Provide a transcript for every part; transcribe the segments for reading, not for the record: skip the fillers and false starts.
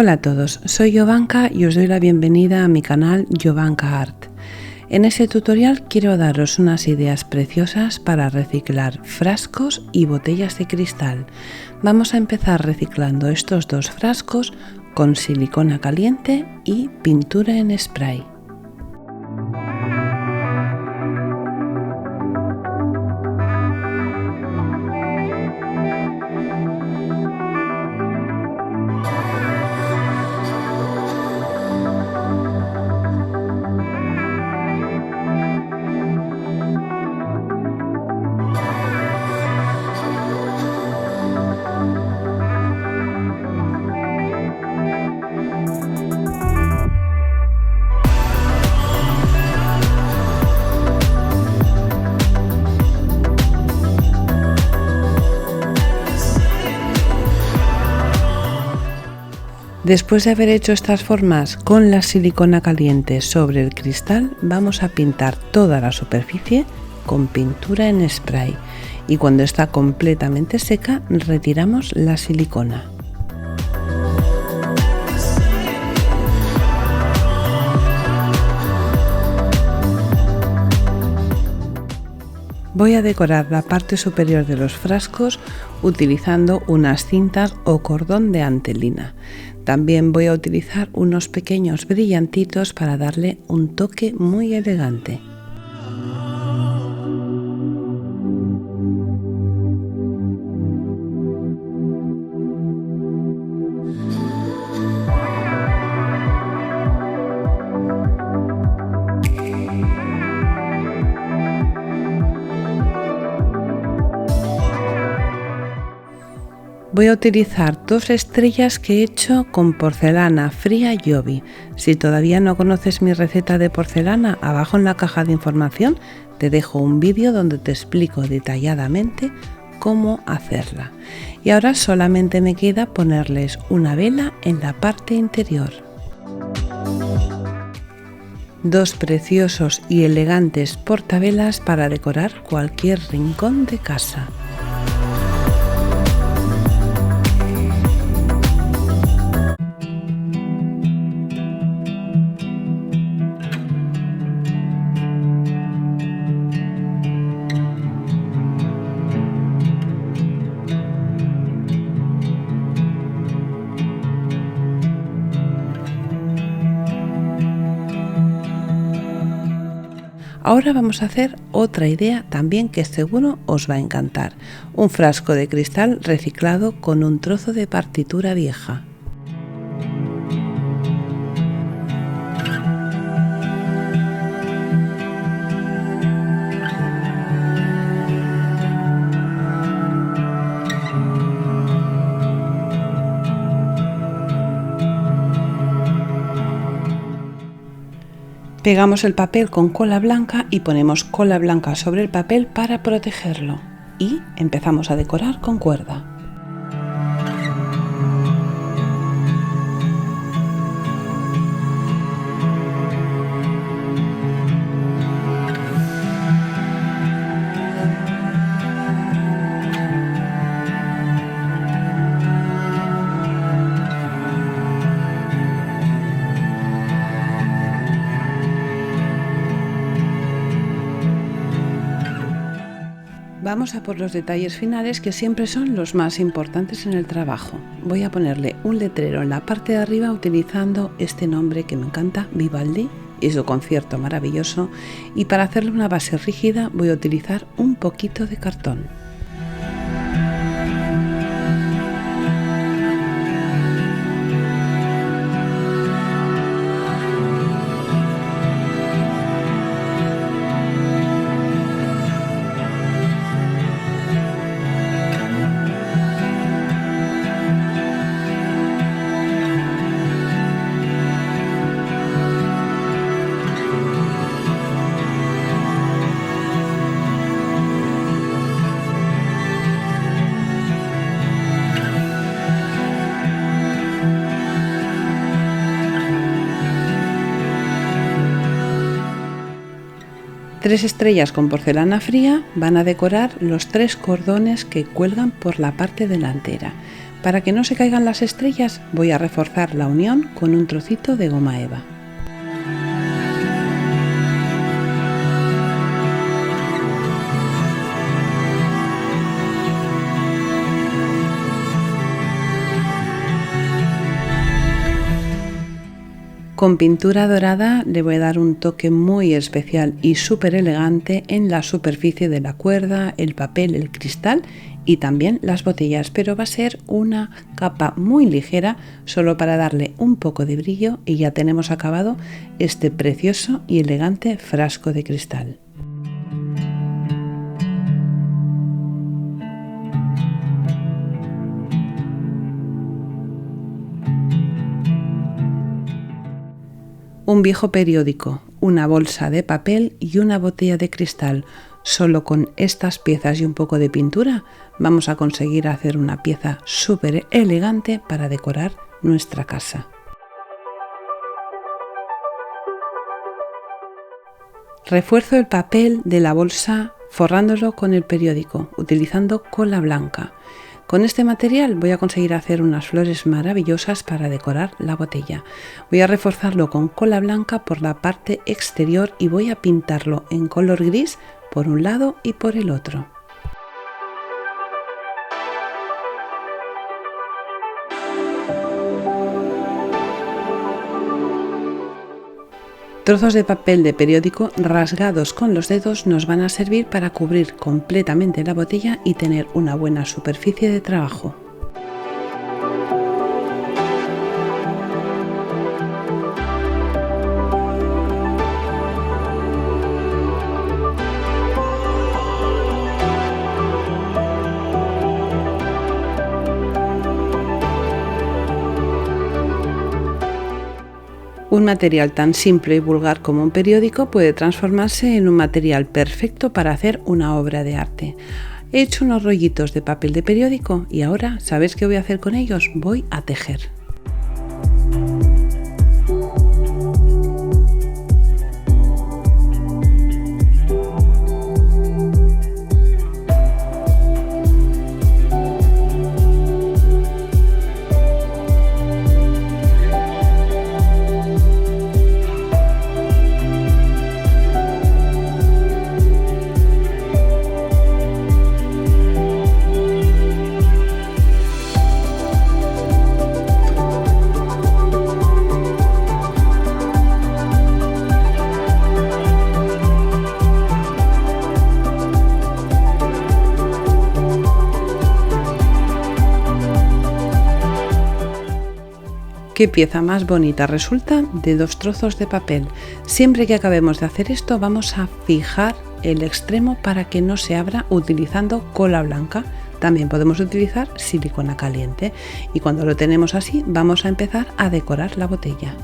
Hola a todos, soy Jovanka y os doy la bienvenida a mi canal Jovanka Art. En este tutorial quiero daros unas ideas preciosas para reciclar frascos y botellas de cristal. Vamos a empezar reciclando estos dos frascos con silicona caliente y pintura en spray. Después de haber hecho estas formas con la silicona caliente sobre el cristal, vamos a pintar toda la superficie con pintura en spray y cuando está completamente seca retiramos la silicona. Voy a decorar la parte superior de los frascos utilizando unas cintas o cordón de antelina. También voy a utilizar unos pequeños brillantitos para darle un toque muy elegante. Voy a utilizar dos estrellas que he hecho con porcelana fría Jovi. Si todavía no conoces mi receta de porcelana, abajo en la caja de información te dejo un vídeo donde te explico detalladamente cómo hacerla. Y ahora solamente me queda ponerles una vela en la parte interior. Dos preciosos y elegantes portavelas para decorar cualquier rincón de casa. Ahora vamos a hacer otra idea también que seguro os va a encantar. Un frasco de cristal reciclado con un trozo de partitura vieja. Pegamos el papel con cola blanca y ponemos cola blanca sobre el papel para protegerlo. Y empezamos a decorar con cuerda. Vamos a por los detalles finales que siempre son los más importantes en el trabajo. Voy a ponerle un letrero en la parte de arriba utilizando este nombre que me encanta, Vivaldi, y su concierto maravilloso. Y para hacerle una base rígida voy a utilizar un poquito de cartón. Tres estrellas con porcelana fría van a decorar los tres cordones que cuelgan por la parte delantera. Para que no se caigan las estrellas, voy a reforzar la unión con un trocito de goma eva. Con pintura dorada le voy a dar un toque muy especial y súper elegante en la superficie de la cuerda, el papel, el cristal y también las botellas, pero va a ser una capa muy ligera solo para darle un poco de brillo y ya tenemos acabado este precioso y elegante frasco de cristal. Un viejo periódico, una bolsa de papel y una botella de cristal. Solo con estas piezas y un poco de pintura vamos a conseguir hacer una pieza súper elegante para decorar nuestra casa. Refuerzo el papel de la bolsa forrándolo con el periódico, utilizando cola blanca. Con este material voy a conseguir hacer unas flores maravillosas para decorar la botella. Voy a reforzarlo con cola blanca por la parte exterior y voy a pintarlo en color gris por un lado y por el otro. Trozos de papel de periódico rasgados con los dedos nos van a servir para cubrir completamente la botella y tener una buena superficie de trabajo. Un material tan simple y vulgar como un periódico puede transformarse en un material perfecto para hacer una obra de arte. He hecho unos rollitos de papel de periódico y ahora, ¿sabes qué voy a hacer con ellos? Voy a tejer. ¿Qué pieza más bonita resulta de dos trozos de papel? Siempre que acabemos de hacer esto vamos a fijar el extremo para que no se abra utilizando cola blanca. También podemos utilizar silicona caliente y cuando lo tenemos así vamos a empezar a decorar la botella.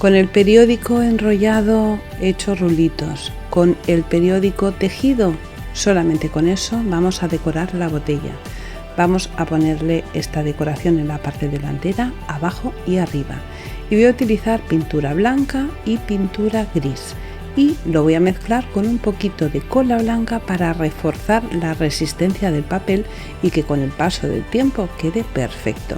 Con el periódico enrollado he hecho rulitos, con el periódico tejido, solamente con eso vamos a decorar la botella. Vamos a ponerle esta decoración en la parte delantera, abajo y arriba. y voy a utilizar pintura blanca y pintura gris y lo voy a mezclar con un poquito de cola blanca para reforzar la resistencia del papel y que con el paso del tiempo quede perfecto.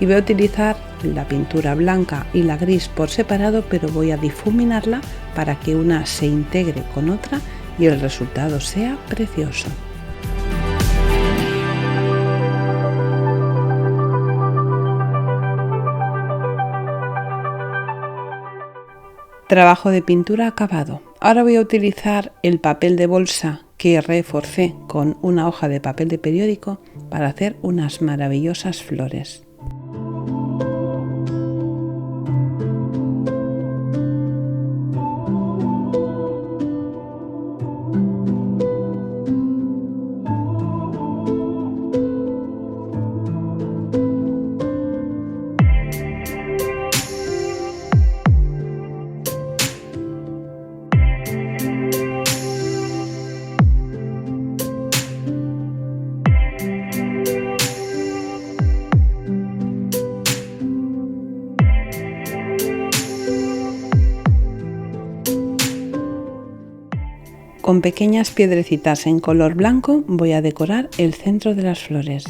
Y voy a utilizar la pintura blanca y la gris por separado, pero voy a difuminarla para que una se integre con otra y el resultado sea precioso. Trabajo de pintura acabado. Ahora voy a utilizar el papel de bolsa que reforcé con una hoja de papel de periódico para hacer unas maravillosas flores. Con pequeñas piedrecitas en color blanco voy a decorar el centro de las flores.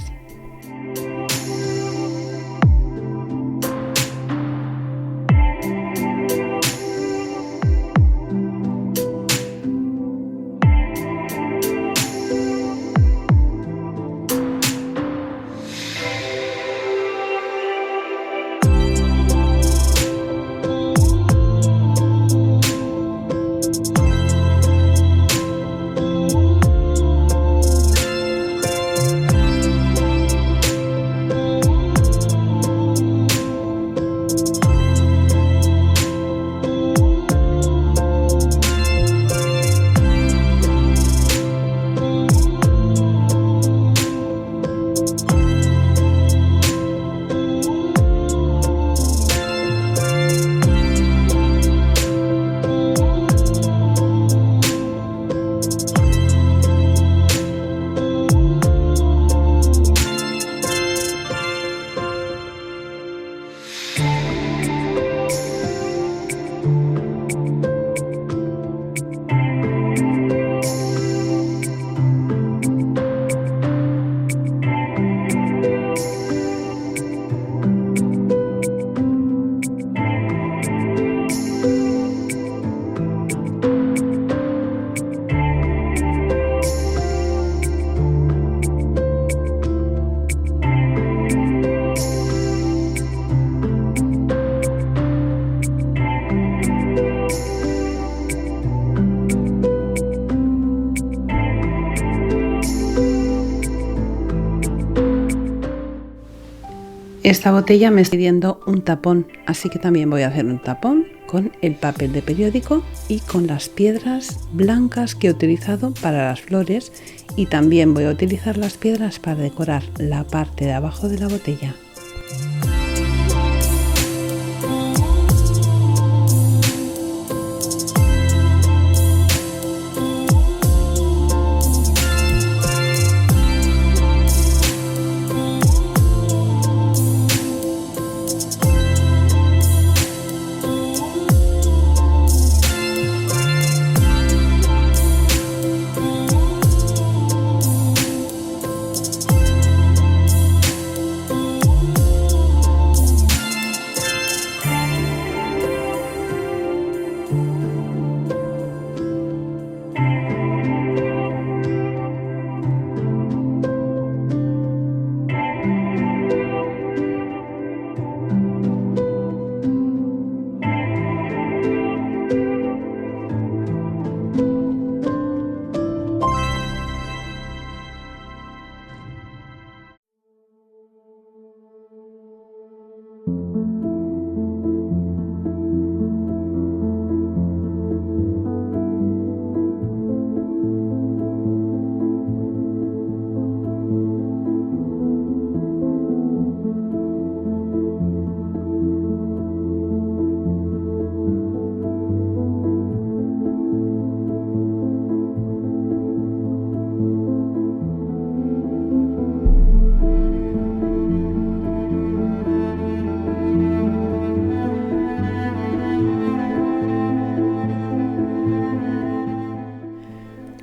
Esta botella me está pidiendo un tapón, así que también voy a hacer un tapón con el papel de periódico y con las piedras blancas que he utilizado para las flores, y también voy a utilizar las piedras para decorar la parte de abajo de la botella.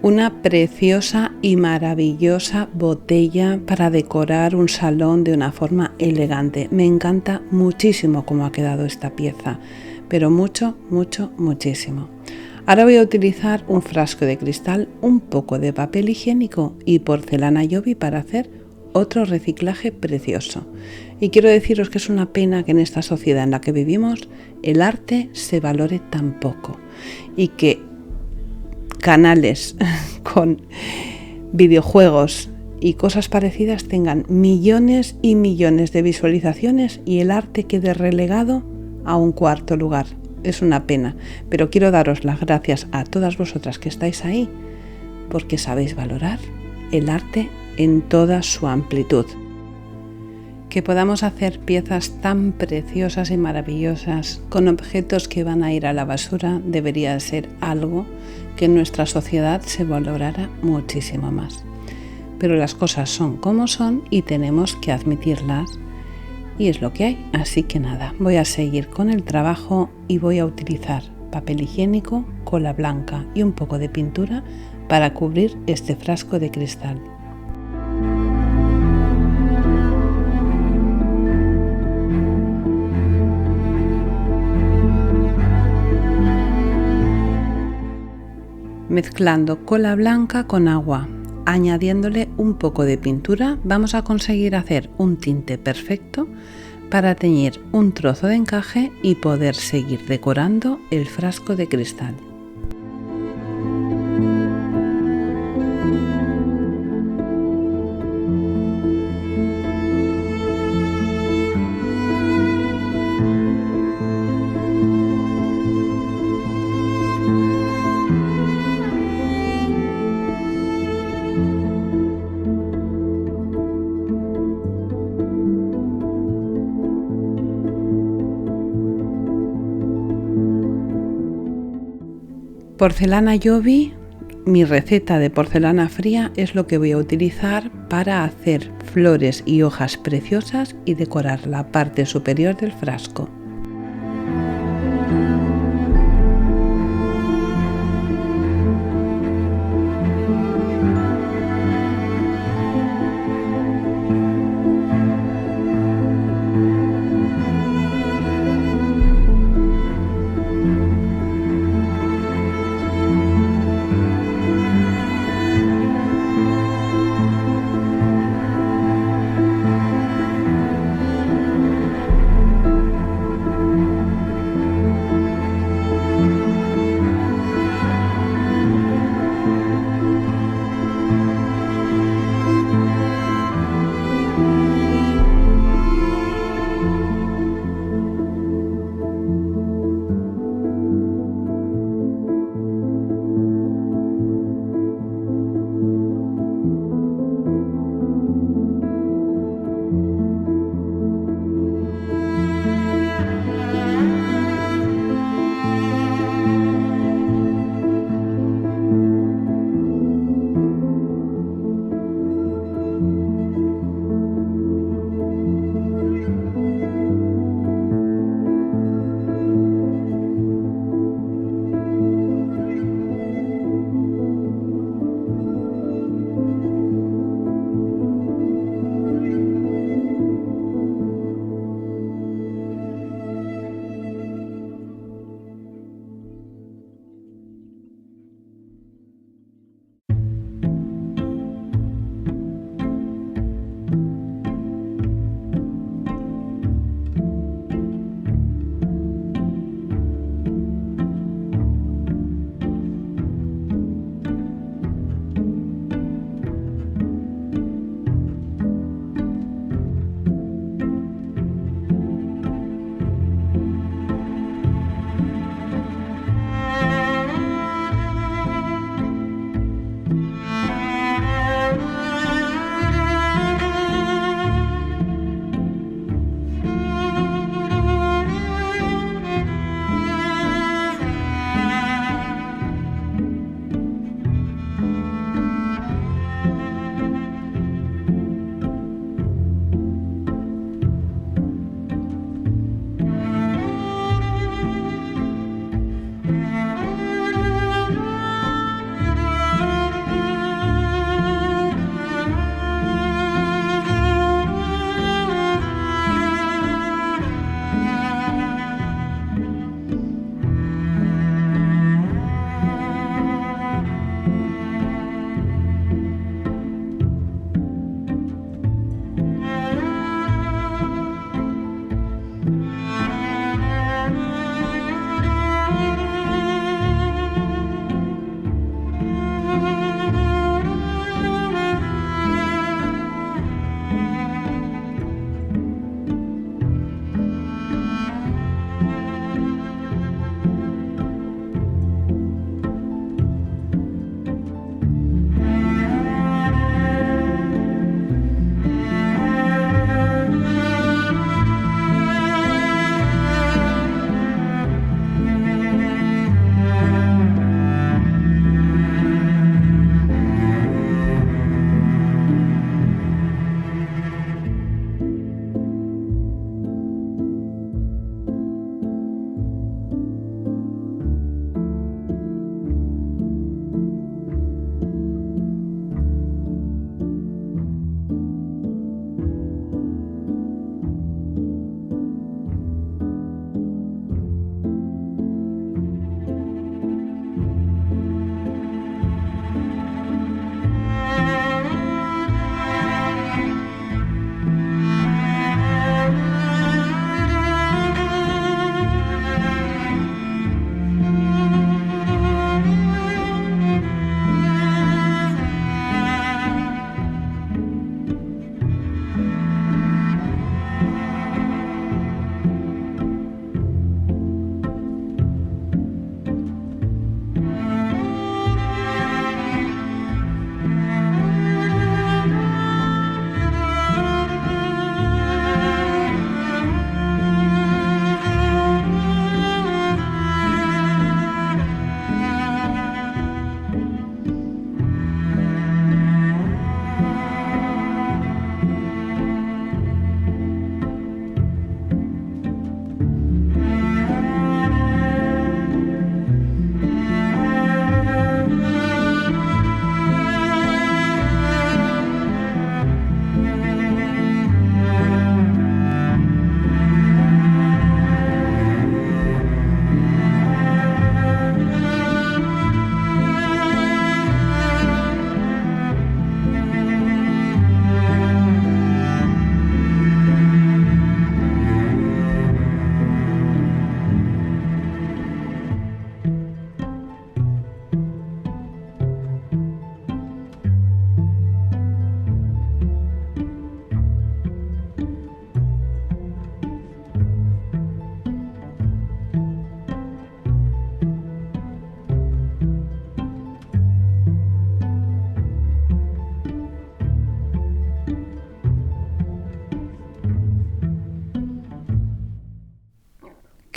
Una preciosa y maravillosa botella para decorar un salón de una forma elegante. Me encanta muchísimo cómo ha quedado esta pieza, pero muchísimo. Ahora voy a utilizar un frasco de cristal, un poco de papel higiénico y porcelana Jovi para hacer otro reciclaje precioso. Y quiero deciros que es una pena que en esta sociedad en la que vivimos el arte se valore tan poco y que canales con videojuegos y cosas parecidas tengan millones y millones de visualizaciones y el arte quede relegado a un cuarto lugar. Es una pena, pero quiero daros las gracias a todas vosotras que estáis ahí porque sabéis valorar el arte en toda su amplitud. Que podamos hacer piezas tan preciosas y maravillosas con objetos que van a ir a la basura debería ser algo que en nuestra sociedad se valorara muchísimo más. Pero las cosas son como son y tenemos que admitirlas y es lo que hay. Así que nada, voy a seguir con el trabajo y voy a utilizar papel higiénico, cola blanca y un poco de pintura para cubrir este frasco de cristal. Mezclando cola blanca con agua, añadiéndole un poco de pintura, vamos a conseguir hacer un tinte perfecto para teñir un trozo de encaje y poder seguir decorando el frasco de cristal. Porcelana Jovi, mi receta de porcelana fría es lo que voy a utilizar para hacer flores y hojas preciosas y decorar la parte superior del frasco.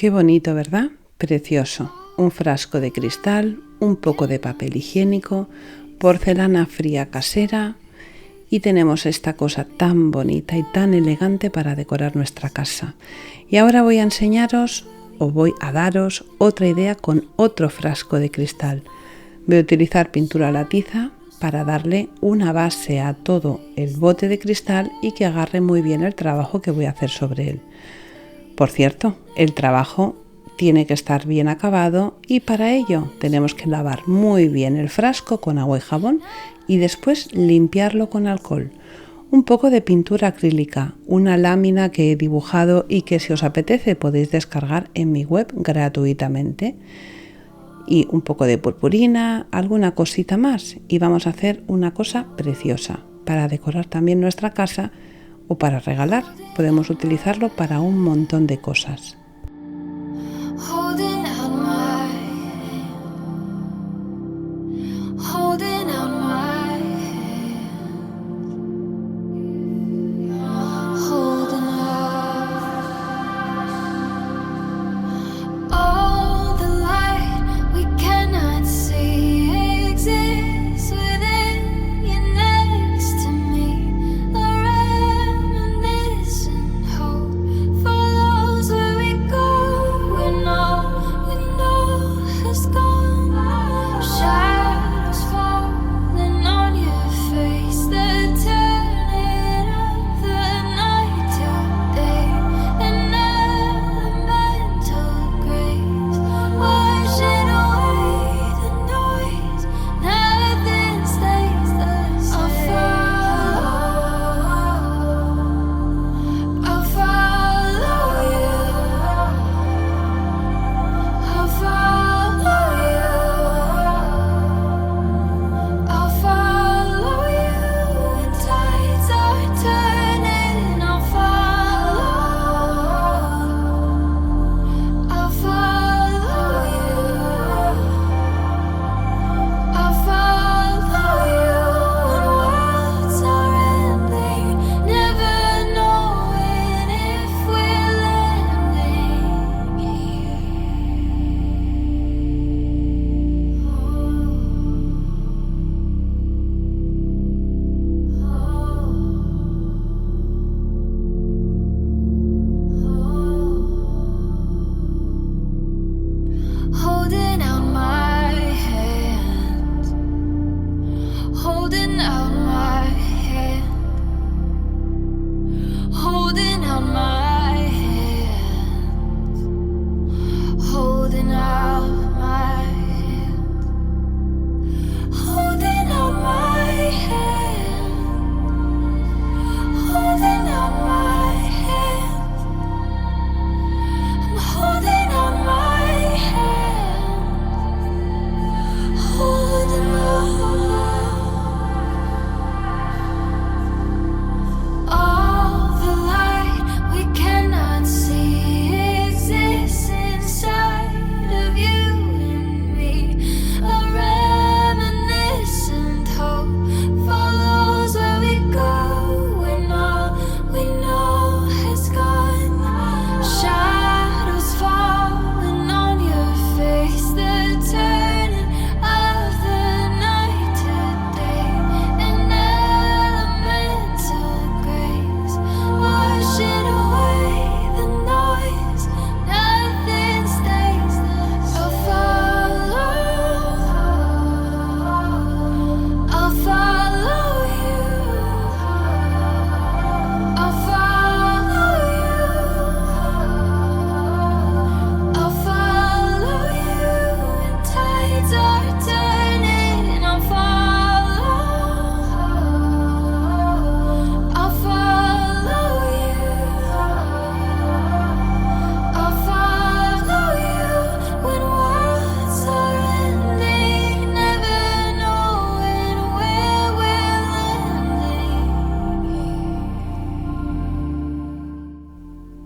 Qué bonito, ¿verdad? Precioso. Un frasco de cristal, un poco de papel higiénico, porcelana fría casera y tenemos esta cosa tan bonita y tan elegante para decorar nuestra casa. Y ahora voy a enseñaros o voy a daros otra idea con otro frasco de cristal. Voy a utilizar pintura a la tiza para darle una base a todo el bote de cristal y que agarre muy bien el trabajo que voy a hacer sobre él. Por cierto, el trabajo tiene que estar bien acabado y para ello tenemos que lavar muy bien el frasco con agua y jabón y después limpiarlo con alcohol. Un poco de pintura acrílica, una lámina que he dibujado y que si os apetece podéis descargar en mi web gratuitamente. Y un poco de purpurina, alguna cosita más y vamos a hacer una cosa preciosa para decorar también nuestra casa o para regalar. Podemos utilizarlo para un montón de cosas.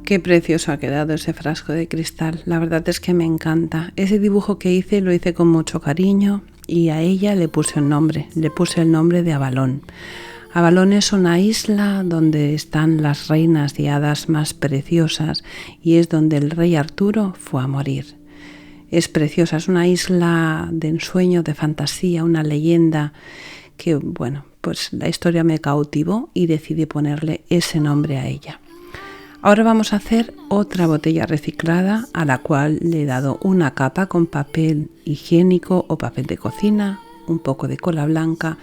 Qué precioso ha quedado ese frasco de cristal, la verdad es que me encanta. Ese dibujo que hice lo hice con mucho cariño y a ella le puse el nombre de Avalón. Avalon es una isla donde están las reinas y hadas más preciosas y es donde el rey Arturo fue a morir. Es preciosa, es una isla de ensueño, de fantasía, una leyenda que, pues la historia me cautivó y decidí ponerle ese nombre a ella. Ahora vamos a hacer otra botella reciclada a la cual le he dado una capa con papel higiénico o papel de cocina, un poco de cola blanca.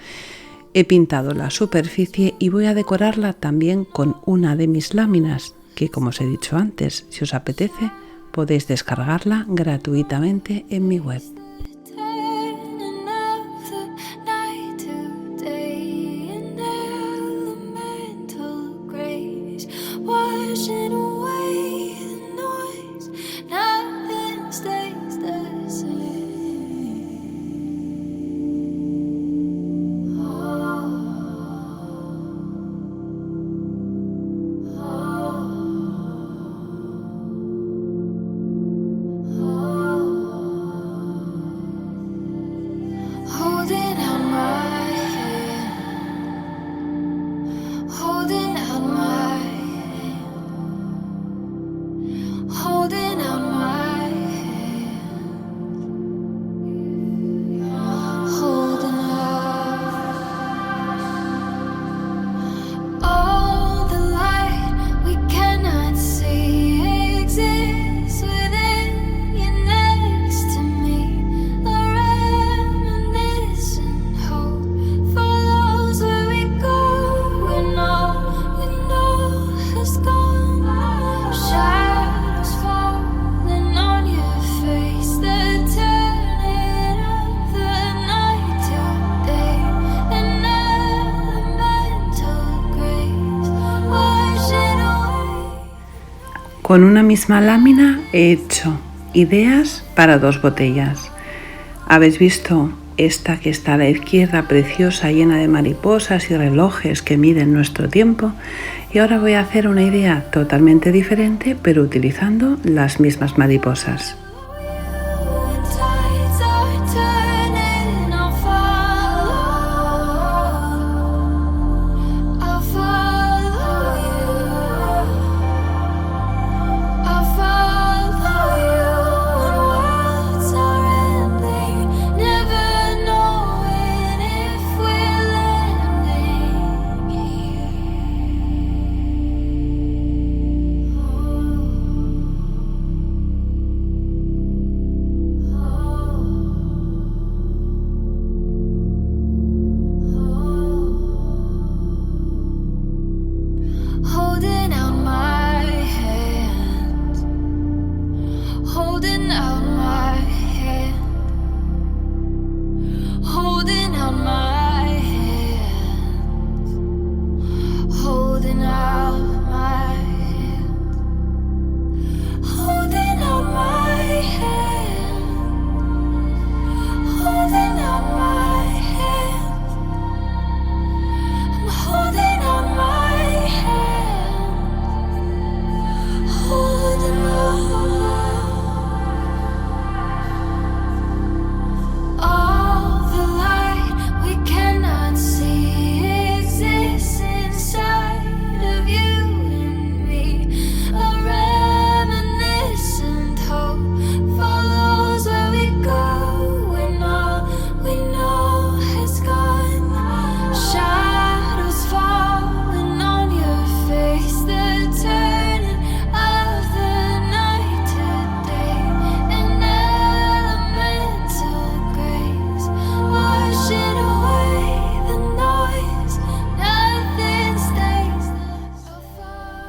He pintado la superficie y voy a decorarla también con una de mis láminas, que como os he dicho antes, si os apetece, podéis descargarla gratuitamente en mi web. Con una misma lámina he hecho ideas para 2 botellas. Habéis visto esta que está a la izquierda, preciosa, llena de mariposas y relojes que miden nuestro tiempo. Y ahora voy a hacer una idea totalmente diferente, pero utilizando las mismas mariposas.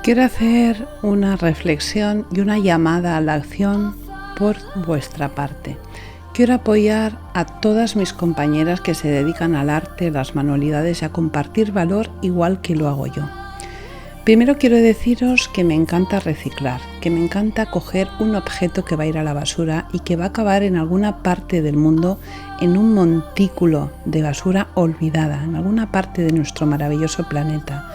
Quiero hacer una reflexión y una llamada a la acción por vuestra parte. Quiero apoyar a todas mis compañeras que se dedican al arte, las manualidades y a compartir valor igual que lo hago yo. Primero quiero deciros que me encanta reciclar, que me encanta coger un objeto que va a ir a la basura y que va a acabar en alguna parte del mundo en un montículo de basura olvidada, en alguna parte de nuestro maravilloso planeta.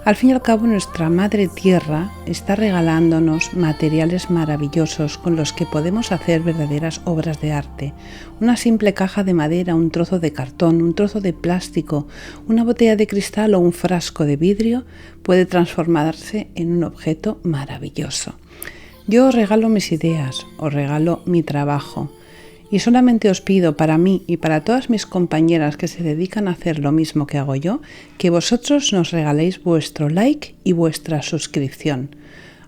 Al fin y al cabo, nuestra Madre Tierra está regalándonos materiales maravillosos con los que podemos hacer verdaderas obras de arte. Una simple caja de madera, un trozo de cartón, un trozo de plástico, una botella de cristal o un frasco de vidrio puede transformarse en un objeto maravilloso. Yo os regalo mis ideas, os regalo mi trabajo. Y solamente os pido para mí y para todas mis compañeras que se dedican a hacer lo mismo que hago yo, que vosotros nos regaléis vuestro like y vuestra suscripción.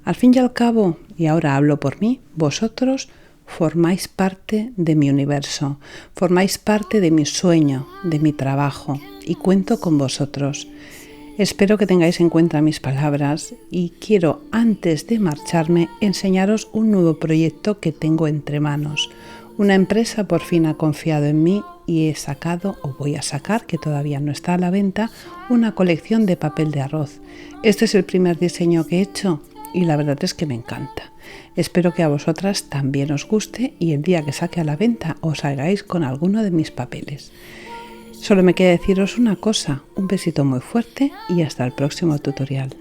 Al fin y al cabo, y ahora hablo por mí, vosotros formáis parte de mi universo, formáis parte de mi sueño, de mi trabajo, y cuento con vosotros. Espero que tengáis en cuenta mis palabras y quiero, antes de marcharme, enseñaros un nuevo proyecto que tengo entre manos. Una empresa por fin ha confiado en mí y he sacado, o voy a sacar, que todavía no está a la venta, una colección de papel de arroz. Este es el primer diseño que he hecho y la verdad es que me encanta. Espero que a vosotras también os guste y el día que saque a la venta os hagáis con alguno de mis papeles. Solo me queda deciros una cosa, un besito muy fuerte y hasta el próximo tutorial.